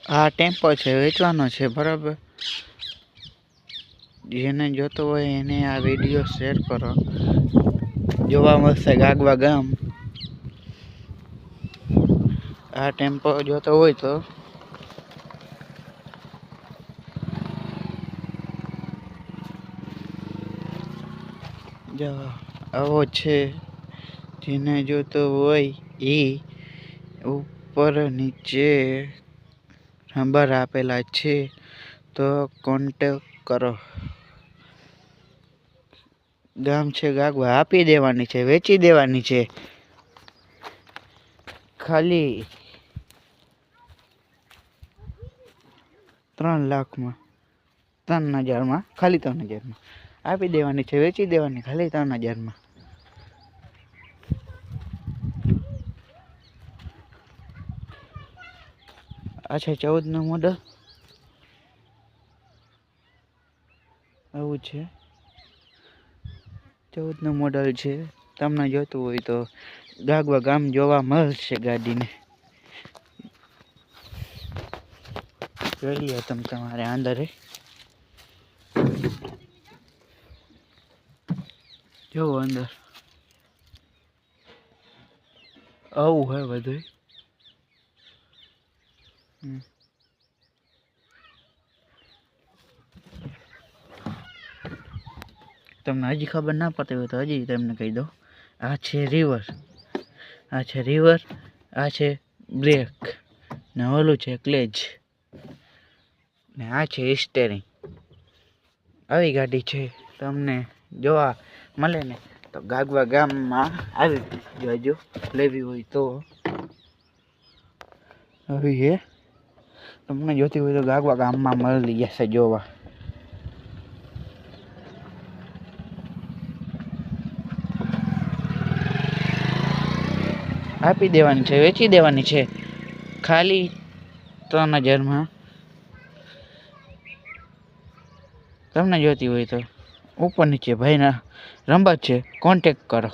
આ ટેમ્પો છે, વેચવાનો છે બરાબર. જેને જોતો હોય એને આ વિડીયો શેર કરો. જોવા મળશે ગાગવા ગામ. આ ટેમ્પો જોતો હોય તો આવો છે. જેને જોતો હોય એ ઉપર નીચે નંબર આપેલા છે, તો કોન્ટેક કરો. ગામ છે ગાગવા. આપી દેવાની છે, વેચી દેવાની છે. ખાલી 3 લાખમાં, 3,000માં, ખાલી 3,000માં આપી દેવાની છે, વેચી દેવાની ખાલી 3,000માં. આ છે 14નું મોડલ. આવું છે 14નું મોડલ છે. તમને જોતું હોય તો ગાગવા ગામ જોવા મળશે ગાડીને. જોઈ લ્યો તમે તમારે અંદર. જોવો અંદર આવું હે બધું. તમને હજી ખબર ના પડતી હોય તો હજી તમને કહી દઉં. આ છે રિવર, આ છે રિવર, આ છે બ્રેક, ને ઓલું છે ક્લેચ, ને આ છે સ્ટેરિંગ. આવી ગાડી છે. તમને જોવા મળે ને તો ગાગવા ગામમાં આવી જજો. લેવી હોય તો આવી છે. તમને જોતી હોય તો ગાગવા ગામમાં મળી જશે જોવા. આપી દેવાની છે, વેચી દેવાની છે ખાલી 3,000માં. તમને જોતી હોય તો ઉપર નીચે ભાઈના નંબર છે, કોન્ટેક કરો.